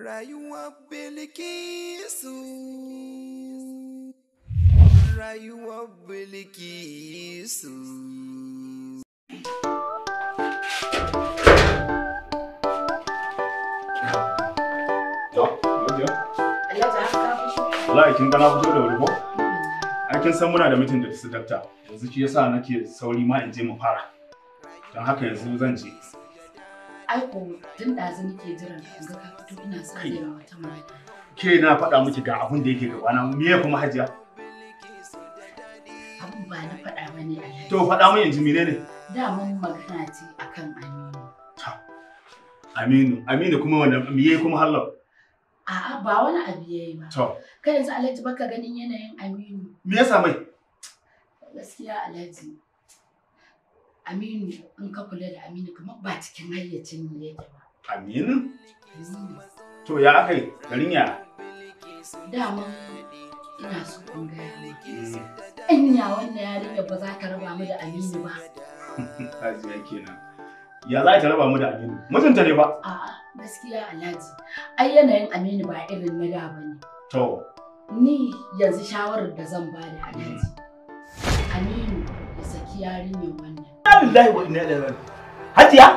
Rayuwar bilkisu. Rayuwar bilkisu. Wallahi kin ga na fito da wuri ko? Ai kin san muna da meeting da su dakta. Yanzu shi yasa nake sauri ma in je mu fara. Don haka yanzu zan je. Ai ko tun ɗazu nake jiran in ga ka fito ina son zai wata mata. Ke na faɗa miki ga abin da yake gabana me ya kuma hajiya? Abun ba na faɗa bane a To faɗa mun yanzu menene? Da mun magana ce akan Aminu. Aminu kuma wannan me yayi kuma hallau? A'a ba wani abu yayi ba. To. Kai yanzu Alhaji baka ganin yanayin Aminu. Me yasa mai? Gaskiya Alhaji. Aminu in ka kula da Aminu kamar ba cikin hayyacin ne yake ba. Aminu? To ya akai garin ya? Dama ina so in gaya maka. Anya wannan yarinya ba za ta raba mu da Aminu ba. Hajiya kenan. Ya za ta raba mu da Aminu? Mutunta ne ba? A'a gaskiya Alhaji. Ai yanayin Aminu ba irin na da bane. To. Ni yanzu shawarar da zan ba da Alhaji. Aminu ya saki yarinyar wannan. Wallahi wa inna ilaihi raji'un. Hajiya,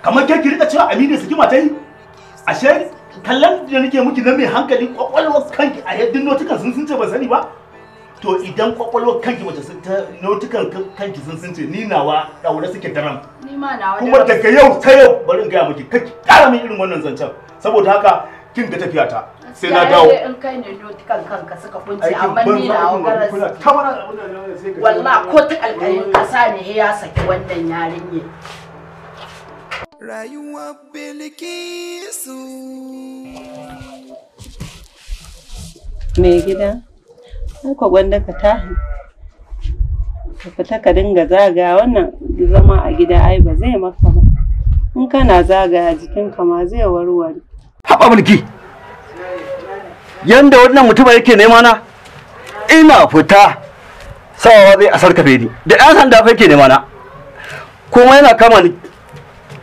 kamar ke ki rika cewa Aminu saki matai? Ashe kallon da nake miki na mai hankali kwakwalwar kanki a yaddin notukan sun ce ba sani ba? To idan kwakwalwar kanki mace sun ta notukan kanki sun ce ni nawa daure suke daram. Ni ma nawa. Kuma daga yau ta yau bari in ga miki kake kara min irin wannan zancen. Saboda haka kin ga tafiya ta. Sai na dawo. In kai ne notukan kanka suka kunce amma ni nawa garas. Wallahi ko ta alƙalin ƙasa ne ya saki wannan yarinya. Rayuwar bilkisu. Mai gida, haka gwanda ka tahi. Ka fita ka dinga zaga wannan zama a gida ai ba zai maka ba. In kana zaga jikinka ma zai warware. Haɓa mulki. Yanda wannan mutum yake nema na, ina fita sawa zai asar kafe ni. Da ƴan sanda fa yake nema na. Kuma yana kama ni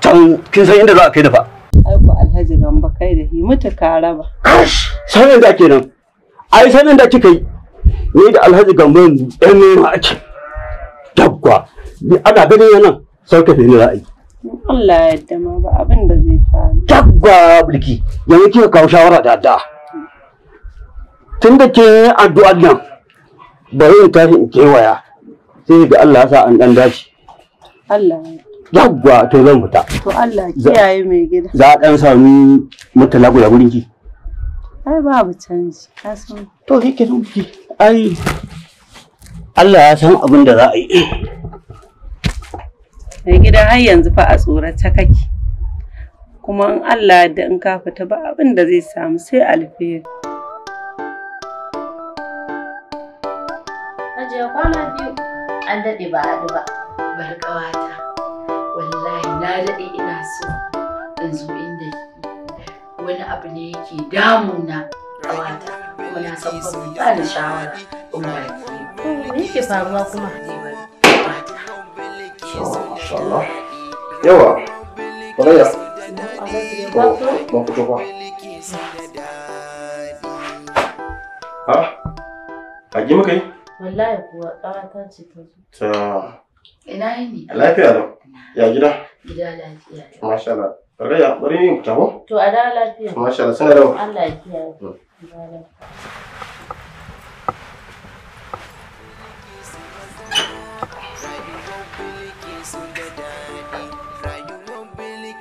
can kin san inda za a kai da fa. Ai ko Alhaji Gamba kai da hi mutu ka raba. Sanin da kenan. Ai sanin da kika yi. Ni da Alhaji Gamba ɗan nema ake. Dabba. Ana ganin yana sauke ni ra'ayi. Allah ya yarda ma ba abin da zai faru. Dabba bulki. Yanzu kika kawo shawara da addu'a. Tun da ke addu'ar nan bari in tashi in kewaya sai ga Allah ya sa an dan dace. Allah ya Yawwa to zan fita. To Allah kiyaye mai gida. Za a dan sami mutala guda gurin ki. Ai babu canji, ka san. To shi ke nan ki. Ai Allah ya san abin da za a yi. Mai gida har yanzu fa a tsorace kake. Kuma in Allah da in ka fita ba abin da zai samu sai alheri. Hajiya kwana biyu an daɗe ba haɗu ba. Bar ƙawata. Wallahi na daɗe ina so in zo inda wani abu ne yake damuna ƙawata. Kuma na san ba da shawara in ba ki. Me yake faruwa kuma? Allah. Yawa. Baraya. Ba ku ba. Ha? Agi muka yi? Wallahi kuwa ƙawata ce ta zo. Ta. Ina yini? Lafiya lau. Ya gida? Gida lafiya. Masha Allah. Baraya, bari yin fita ko? To a da lafiya. Masha Allah, sana da Allah ya kiyaye.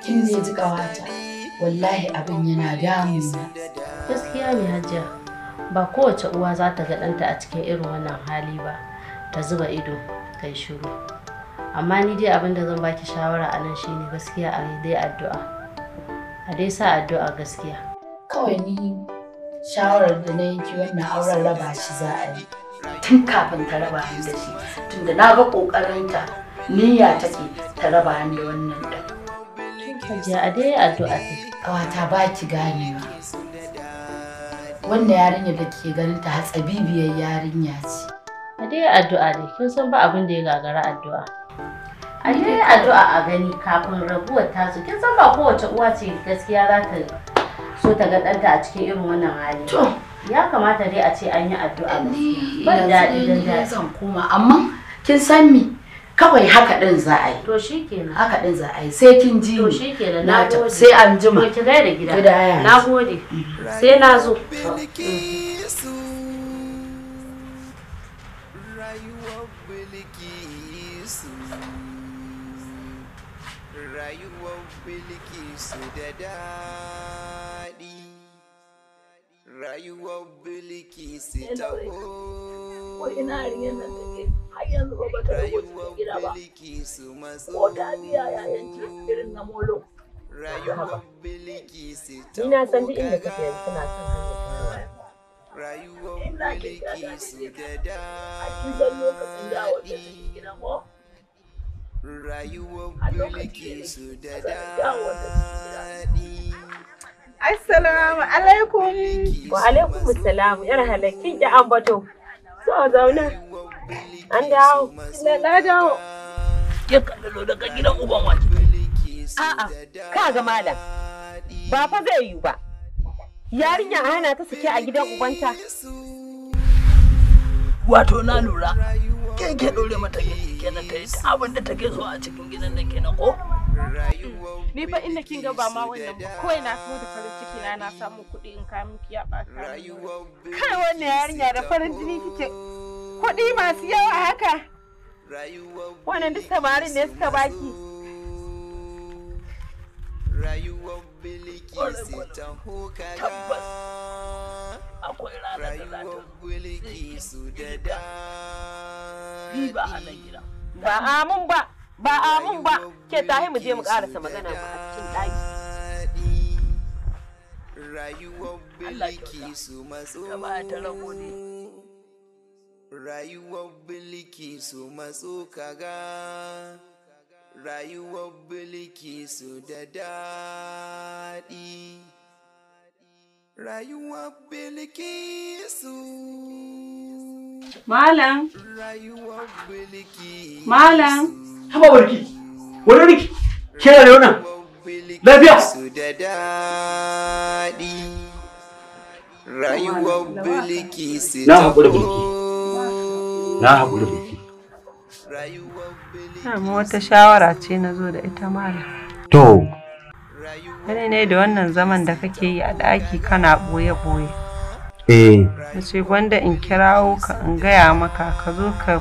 Kin ne ji ƙawata, wallahi abin yana damuna. Gaskiya ne Hajiya, ba kowace uwa za ta ga ɗanta a cikin irin wannan hali ba, ta zuba ido kai shiru. Amma ni dai abin da zan baki shawara a nan shine gaskiya a dai addu'a. A dai sa addu'a gaskiya. Kawai ni shawarar da na yanki wannan auren raba shi za a yi. Tun kafin ta raba ni da shi, tunda na ga ƙoƙarinta niyya take ta raba ni da wannan ɗan. Hajiya a dai addu'a ce. Ƙawata ba ki ganewa. Wannan yarinya da ke ganin ta hatsabibiyar yarinya ce. A dai addu'a ne, kin san ba abin da ya gagara addu'a. A dai addu'a a gani kafin rabuwar tasu. Kin san ba kowace uwa ce gaskiya za ta so ta ga ɗanta a cikin irin wannan hali. To ya kamata dai a ce an yi addu'a. ni Ban daɗi yanzu dan ne zan koma amma kin san me kawai haka din za a yi. To shikenan. Haka din za a yi sai kin ji. To shikenan na na gode. sai an jima. To ki gaida gida. Gida ya. Na gode. Sai na zo. Bilkisu, rayuwar bilkisu, rayuwar bilkisu da daɗi, rayuwar bilkisu ta ina yarinyar nan take har yanzu ba ta rubuta cikin gida ba ko ta biya yayan ci irin na molo. rayuwar bilkisu ta Ni na san duk inda kake yanzu kana son hanyar ta waya. rayuwar Ina ke ta da bilkisu ne da a kin san lokacin da wata take gidan ko rayuwar a lokacin bilkisu da da wata take daɗi. Assalamu alaikum. Wa alaikum assalam. Yar halakkin ki ambato. So zauna. An dawo. Na dawo. ya kallalo daga gidan uban waje. A'a, ka ga malam. Ba fa zai yi ba. Yarinya a hana ta sake a gidan ubanta. Wato na lura ke dore mata kenan ta yi abin da take so a cikin gidan nan kenan ko? Ni fa inda kin ga ba ma wannan ba kawai na so da farin ciki na samu kuɗi in ka miki ya ɓata. Kai wannan yarinya da farin jini kike. Kuɗi masu yawa haka. Wannan duk samarin ne suka baki. Rayuwar bilkisu ta Tabbas akwai ranar da za ta rayuwar bilkisu da yi daɗi. ba a nan gidan. Ba amun ba. Ba amun ba. Ke tahi mu je mu karasa magana mu a cikin ɗaki. Rayuwar Allah bilkisu matso. ta baya ta rago ne. Rayuwar bilkisu matso kaga. Rayuwar bilkisu da daɗi. Rayuwar bilkisu. Malam, Rayuwar bilkisu. malam. Haba barki. Wani riki. Kina da wannan? Lafiya. Su da daɗi. Rayuwar bilkisu. Na haƙuri bilki. Na haƙuri bilki. Rayuwar Dama wata shawara ce na zo da ita malam. To, Gani ne da wannan zaman da kake yi a ɗaki kana ɓoye-ɓoye. Na ce gwanda in kirawo ka in gaya maka ka zo ka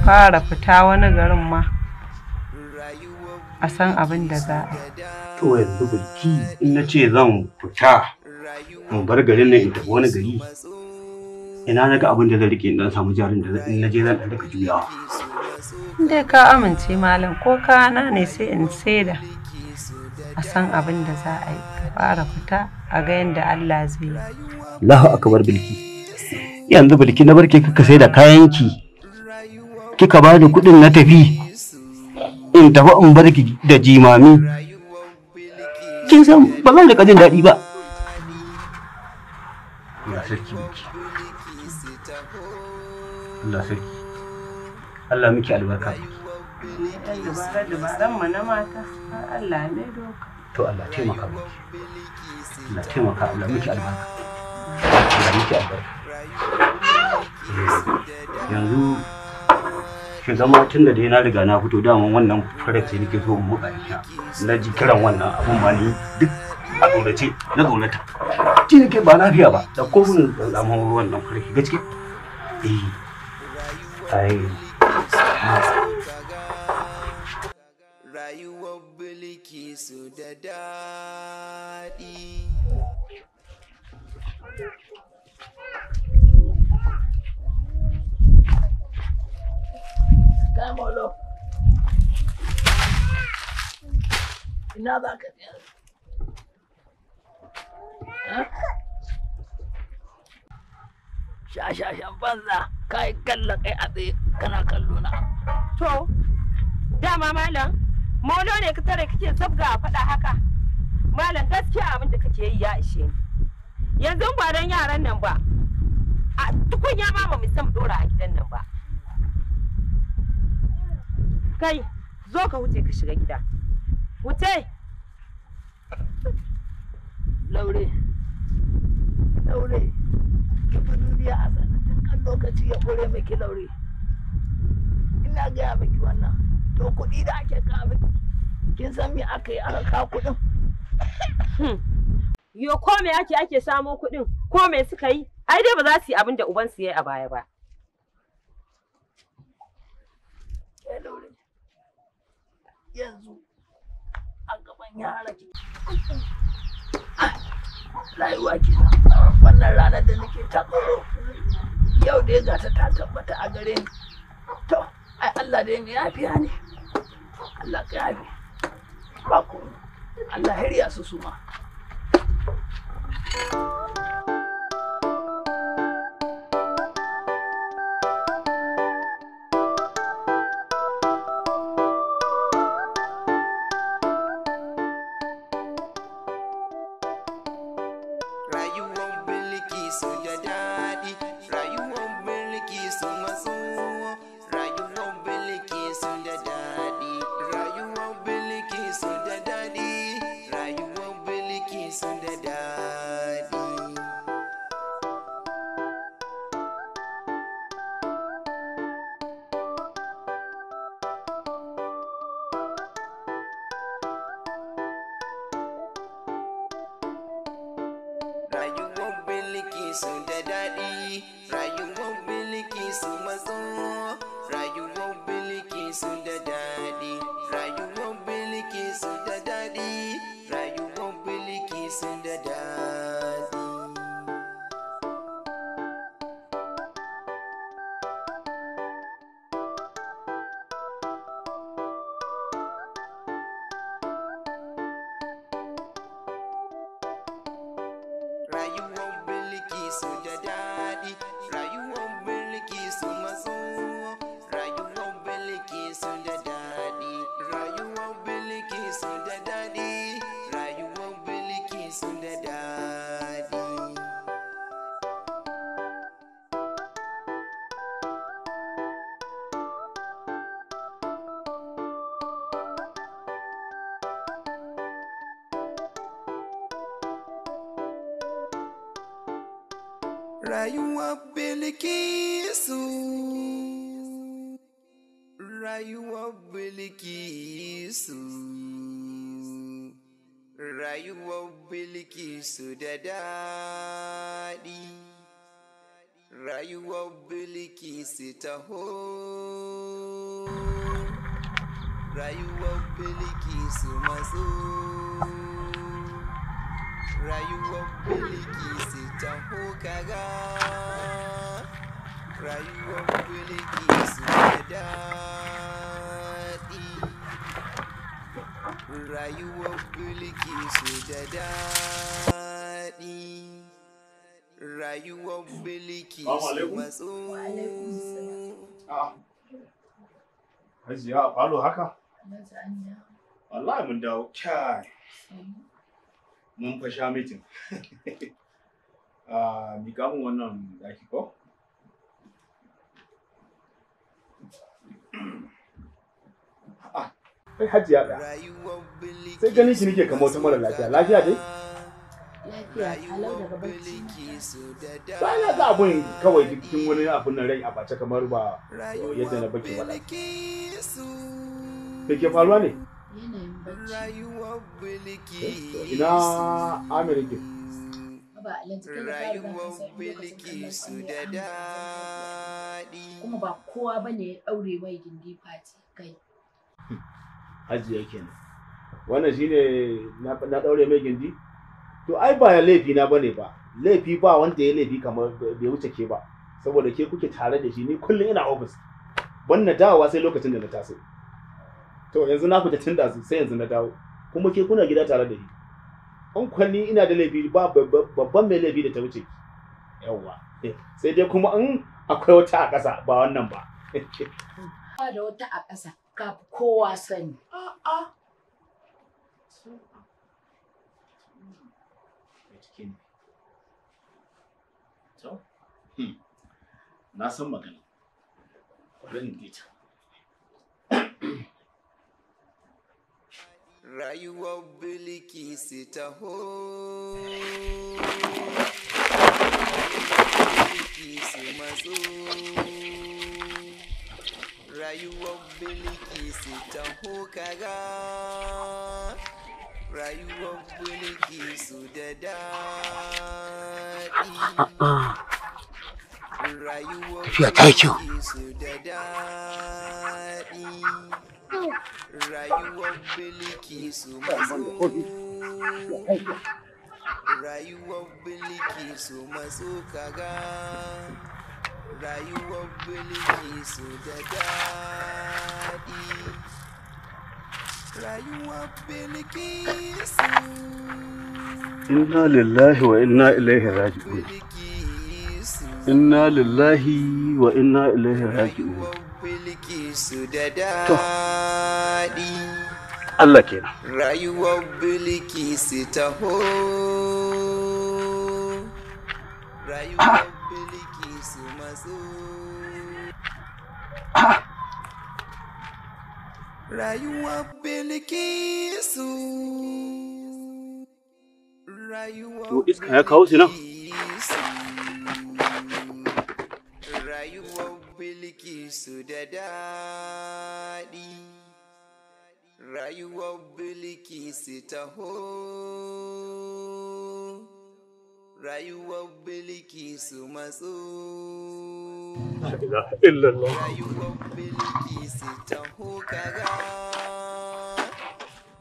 fara fita wani garin ma a san abin da za a yi. to yanzu bilki in na ce zan fita in bar garin nan in tafi wani gari. Ina na ga abin da zan rike in dan samu jarin da in na je zan dan rika juyawa. Dai ka amince malam ko kana ne sai in saida a san abin da za a yi ka fara fita a ga yadda Allah zai yi. Allahu akbar bilki. Yanzu bilki na barke kika sai da kayanki. Kika ba da kuɗin na tafi. In tafi in barki da jimami. Kin san ba zan rika jin daɗi ba. Allah sarki bilki. Allah sarki. Allah miki albarka. Ɗan dubare-dubaren mu na mata har Allah ne doka. To Allah taimaka miki. Allah taimaka Allah miki albarka. Allah miki albarka. Yanzu ki zama tun da dai na riga na fito daman wannan farar ce nake so in muka ita. Na ji kiran wannan abun ba ni duk a tsorace na tsorata. Ji nake ba lafiya ba da ko mun zaman ruwan nan farki gaske. Ai. Rayuwar bilkisu da daɗi. Ga molo. Ina za ka je? Shashashan banza ka yi kallon kai a tsaye kana kallo na. To, dama malam, maulo ne ka tare kake zabga a faɗa haka. Malam gaskiya abin da kake yi ya ishe ni. Yanzu ba don yaran nan ba, a tukunya ma ba mu san dora a gidan nan ba. Kai, zo ka wuce ka shiga gida. Wuce! Laure, daure ki bi duniya a sanatin kan lokaci ya kore miki daure. Ina gaya miki wannan to kuɗi da ake kawo miki kin san me aka yi aka kawo kuɗin. Yo ko me ake samo kuɗin ko me suka yi ai dai ba za su yi abin da uban su yayi a baya ba. Yanzu a gaban yara ki rayuwa kenan wannan ranar da nake ta tsoro yau dai ga ta tabbata a gare ni. To ai Allah dai mai yafiya ne. Allah ka yafi ba ku Allah hariya su suma. Rayuwar bilkisu da daɗi, rayuwar bilkisu maso, rayuwar bilkisu da daɗi, rayuwar bilkisu da daɗi, rayuwar bilkisu da daɗi. Rayuwar bilkisu da daɗi, rayuwar bilkisu maso, rayuwar bilkisu da daɗi, rayuwar bilkisu da daɗi, rayuwar bilkisu da daɗi. Rayuwar bilkisu da daɗi, rayuwar bilkisu maso, rayuwar bilkisu da daɗi, rayuwar bilkisu da daɗi, rayuwar bilkisu da daɗi. Rayuwar bilkisu, rayuwar bilkisu, rayuwar bilkisu da daɗi, rayuwar bilkisu taho, rayuwar bilkisu maso. Rayuwar bilkisu taho kaga, rayuwar bilkisu da daɗi, rayuwar bilkisu da daɗi, rayuwar bilkisu matso. Hajiya a falo haka? Wallahi mun dawo kai. Mun fa sha mitin. Mika mun wannan daki ko? Kai Hajiya da. Sai ganin shi nake kamar wata mara lafiya. Lafiya dai? Lafiya kalau daga barci. Ba na ga abun kawai cikin wani abun nan rai a bace kamar ba yadda na baki wada. Me ke faruwa ne? Yanayin bacci. Ina Amerika. Ba Alhaji kai da ka riga ka san lokacin da daɗi. Kuma ba kowa bane ya daure mai gindi fati kai. Hajiya kenan. Wannan shine na daure mai gindi? To ai ba laifi na bane ba. Laifi ba wanda ya laifi kamar bai wuce ke ba. Saboda ke kuke tare da shi ni kullum ina office. Ban na dawowa sai lokacin da na taso. To yanzu na fita tun da sai yanzu na dawo. Kuma ke kuna gida tare da ni. An kwanni ina da laifi ba babban mai laifi da ta wuce. Yawwa. Sai dai kuma in akwai wata a ƙasa ba wannan ba. Ba da wata a ƙasa ka kowa sani. A'a. To, na san magana. Bari in ji ta. Rayuwar bilkisu taho, bilkisu matso rayuwar bilkisu taho kaga rayuwar bilkisu da daɗi rayuwar bilkisu da daɗi rayuwar bilkisu matso rayuwar bilkisu matso kaga rayuwar bilkisu da daɗi rayuwar bilkisu inna lillahi wa inna ilaihi raji'un inna lillahi wa inna ilaihi raji'un bilkisu da daɗi Allah kenan rayuwar bilkisu taho rayuwar bilkisu matso rayuwar bilkisu rayuwar to iska ya kawo shi nan rayuwar bilkisu da daɗi rayuwar bilkisu taho rayuwar bilkisu matso la ilaha illallah rayuwar bilkisu taho kaga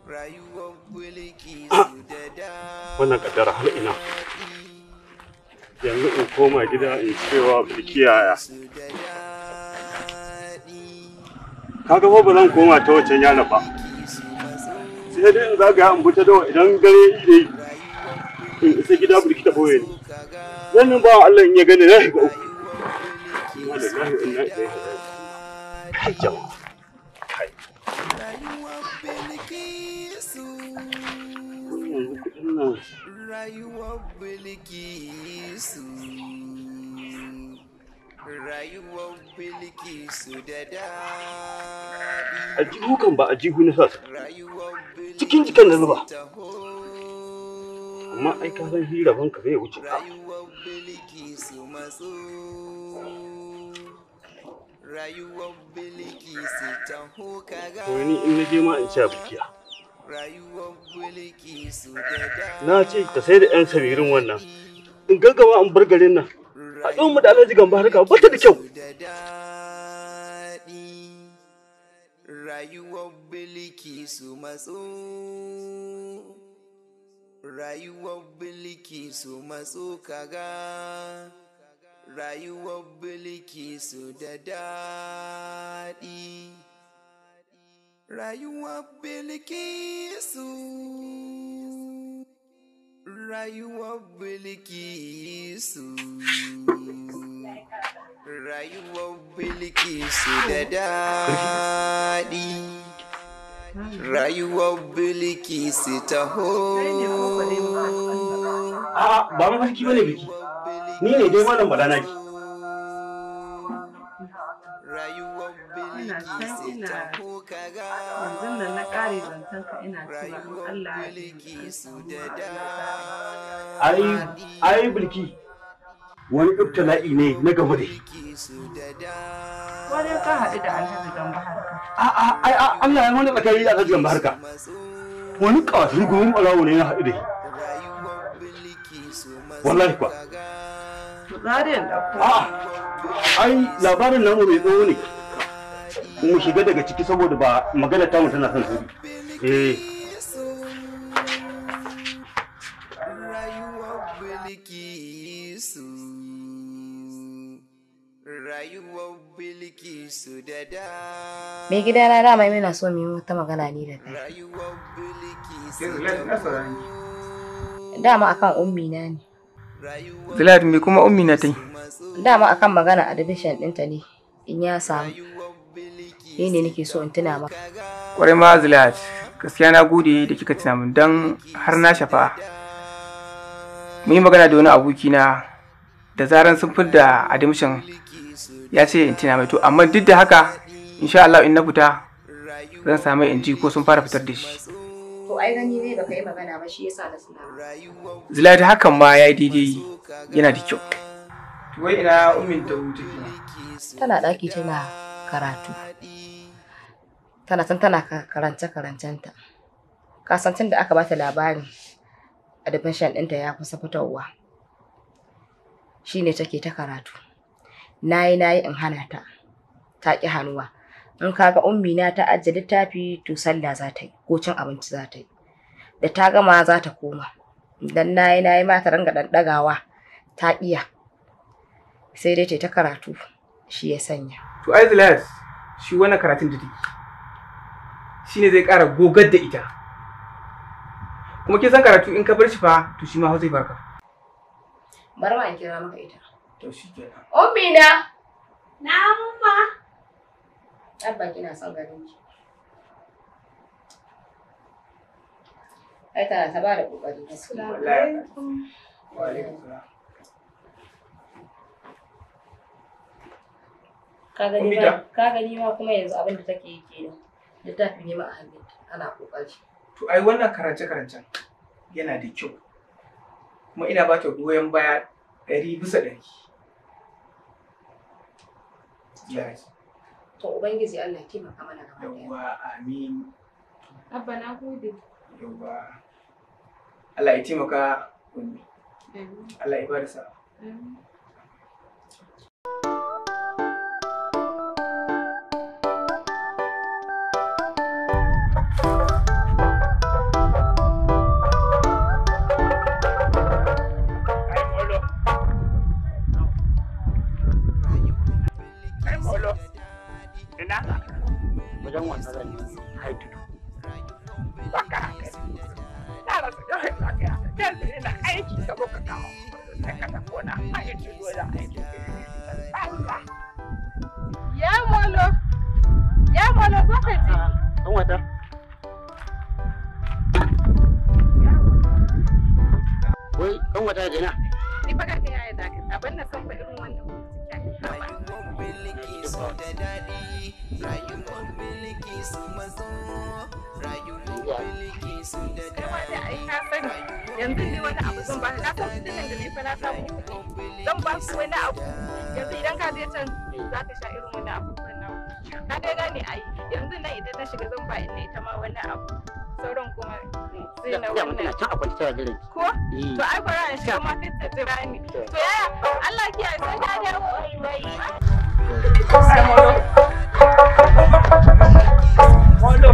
rayuwar bilkisu da daɗi wannan kaddara har ina yanzu in koma gida in cewa bilki yaya kaga ba zan koma ta wancan yana ba sai dai in zagaya in buta dawa idan gare yi in isa gida bilki ta boye ni zan ba Allah in ya gani na shiga uku wallahi inna ilaihi raji'un kai rayuwar bilkisu rayuwar bilkisu da daɗi a jihu kan ba a jihu na sa cikin jikan da zuba amma ai ka san hira banka bai wuce ka rayuwar bilkisu matso rayuwar bilkisu taho kaga to ni in naje ma in ci abikiya rayuwar bilkisu da daɗi na ce ta sai da yan samirin wannan in gaggawa an bar garin nan a ɗan mu da Alhaji Gamba harka ba ta da kyau rayuwar bilkisu matso rayuwar bilkisu matso kaga rayuwar bilkisu da daɗi rayuwar bilkisu rayuwar bilkisu rayuwar bilkisu da daɗi rayuwar bilkisu taho a ba mafarki bane biki ni ne dai malam balanaki rayuwar bilkisu taho kaga yanzu nan na ƙare zancen ka ina cewa in Allah ya bilkisu da ai bilki wani ibtila'i ne na gaba da wani ka haɗu da Alhaji Gamba harka ai Allah ya wani tsakari da Alhaji Gamba harka wani kawai gumin ɓarawo ne na haɗu da shi wallahi kwa tsarin ɗauko ai labarin namu mai tsawo ne mu shiga daga ciki saboda ba magana ta tana son sauri rayuwar bilkisu da da mai gida na dama yana so mu yi wata magana ne da kai rayuwar bilkisu dama akan ummi na ne Zilat me kuma ummi na ta yi dama akan magana admission ɗinta ne in ya samu ni ne nake so in tuna maka kwarai ma Zilat gaskiya na gode da kika tuna min dan har na shafa mun yi magana da wani aboki na da zaran sun fidda admission ya ce in tuna mai to amma duk da haka insha Allah in na fita zan samu in ji ko sun fara fitar da shi to ai gani ne baka yi magana ba shi yasa da suna Zilat hakan ma yayi daidai yana da kyau Wai ina ummin ta hutu kina? Tana ɗaki tana karatu. Tana karance-karancenta. Kasancin da aka bata labarin admission ɗinta ya kusa fitowa. Shi ne take ta karatu. Nayi in hana ta. Ta ƙi hannuwa. In kaga ummi na ta ajiye littafi to sallah za ta yi ko cin abinci za ta yi. Da ta gama za ta koma. Dan nayi ma ta ranga ɗagawa ta iya. Sai dai ta karatu shi ya sanya. To ai Zilat shi wannan karatun da take. Shi ne zai ƙara gogar da ita. Kuma kin san karatu in ka bar shi fa to shi ma zai barka. Bari ma in kira maka ita. To shi kenan. Ummi na. Na'am ma. Abba kina son ganin ki. Ai tana ta bada kokari. Assalamu alaikum. Wa alaikum salam. Ka gani ma kuma yanzu abin da take yi kenan. Littafi ne ma a hannunta. Ana kokari. To ai wannan karance-karancen yana da kyau. Kuma ina ba ta goyon baya 100%. Yes. To Ubangiji Allah ya taimaka mana gaba ɗaya. Yawwa amin. Abba na gode. Yawwa. Allah ya taimaka ummi. Allah ya bada sa'a. Wajen wannan zan haitu. Baka haka. Na rasa yau lafiya. Yanzu ina aiki ka zo ka kawo. Sai ka tafi na aiki wajen aiki. Ya molo. Ya molo zo ka ji. Ɗan wata. Wai ɗan wata da ina? Ni fa kake yaya da ka abin na san ba irin wannan. Bilkisu da daɗi, rayuwar bilkisu mazo, rayuwar bilkisu da daɗi. Kai ma dai ai ka sani yanzu ne wani abu zan ba ka san kudin da ni fa na samu zan ba ku wani abu yanzu idan ka je can za ka sha irin wani abu nan ka dai gane ai yanzu nan idan na shiga zan ba ina ita ma wani abu sauran kuma sai na wannan can akwai ta da ko to ai fara in shiga ma kai ta jira ni to yaya Allah kiyaye sai ka da wai Ai molo. Molo.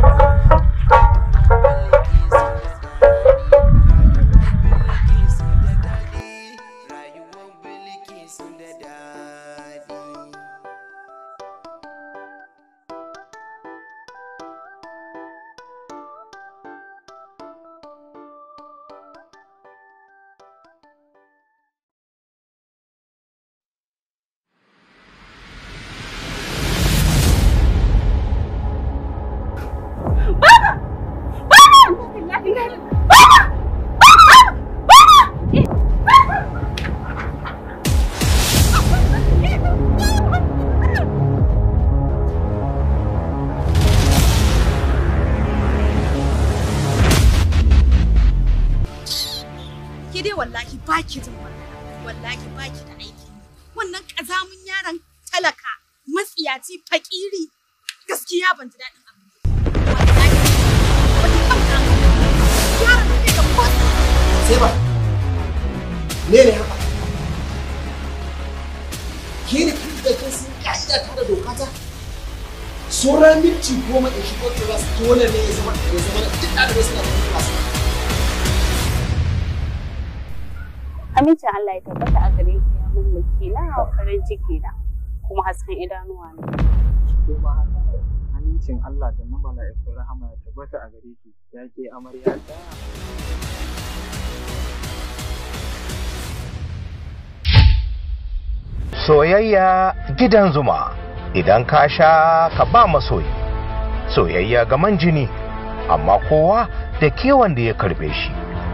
wallahi baki jin wallahi baki da aiki wannan kazamun yaron talaka matsiyaci fakiri gaskiya ban ji dadin abin wallahi wani kanka yaron ne da ko sai ba ne haka ke ne kin da kin sun kaida ta da doka ta sauran minti 10 in shigo class dole ne ya zama da duk ɗalibai suna da class. Amincin Allah ya tabbata a gare ki ya mallake na farin ciki na kuma hasken idanuwa na. Kuma haka amincin Allah da na mala'ikun rahama ya tabbata a gare ki ya ke amarya ta. Soyayya gidan zuma. Idan ka sha ka ba masoyi, soyayya ga man jini, amma kowa da kewan da ya karbe shi,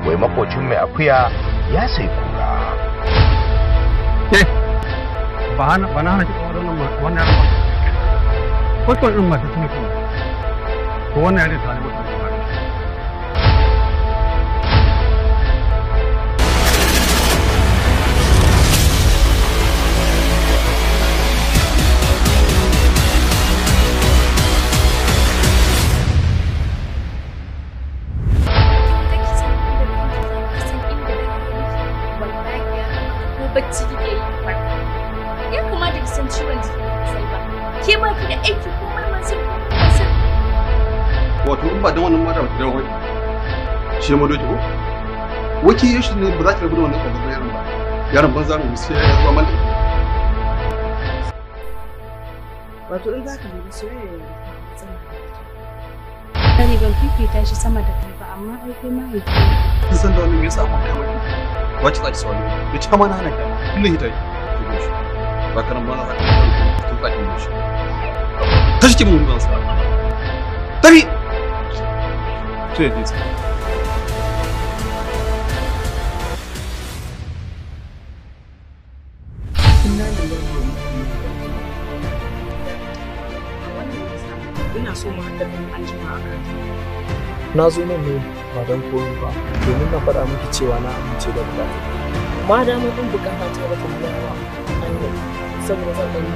wai makocin mai akuya ya sai kura. Ba na hana wannan yaron ba. Ko in mata tuni kuma. Ko wannan yaron ta ne ba. bacci kike yi farka. Ya kamata ki san ciwon jiki sai ba. Ke ba ki da aiki ko marmar sai ko sai. Wato in ba dan wannan mata ba ki dawo wani. Shi ma doki ko? Wake yashi ne ba za ki rabu da wannan kwakwabar yaron ba. Yaron banza ne sai ya zama mallaka. Wato in za ka dubi soyayya ne tsana. Dani ban fifita shi sama da kai ba amma ai kai mahaifi. Kin san da wannan me yasa kun kai maki? Wace za ki saurare ni? Ya ci amana hana ki amma kullum hita ki goshi. Ba karan ba za ka kin tsaki goshi. Tashi ki mun ban sa. Tafi. To ya ji. Ina so mu haɗa kan anjima a kan. Na zo nan ne ba don komai ba domin na faɗa miki cewa na amince da bukata. Ma da mun bukata ta ba ta biya ba. Saboda zan ɗan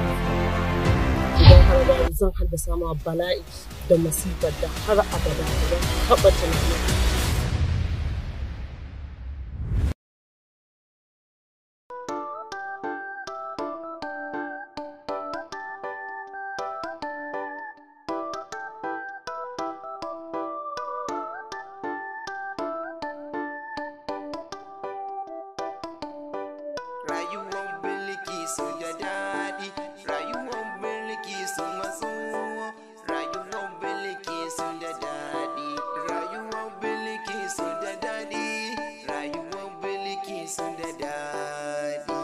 idan har da zan haddasa ma bala'i da masifar da har abada ba zan taɓa tunanin. Rayuwar bilkisu da daɗi, rayuwar bilkisu maso, rayuwar bilkisu da daɗi, rayuwar bilkisu da daɗi, rayuwar bilkisu da daɗi.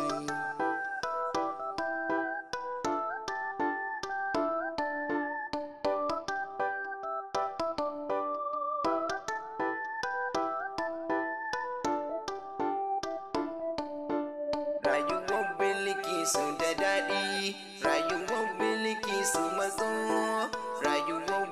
Rayuwar bilkisu da daɗi, rayuwar bilkisu maso, rayuwar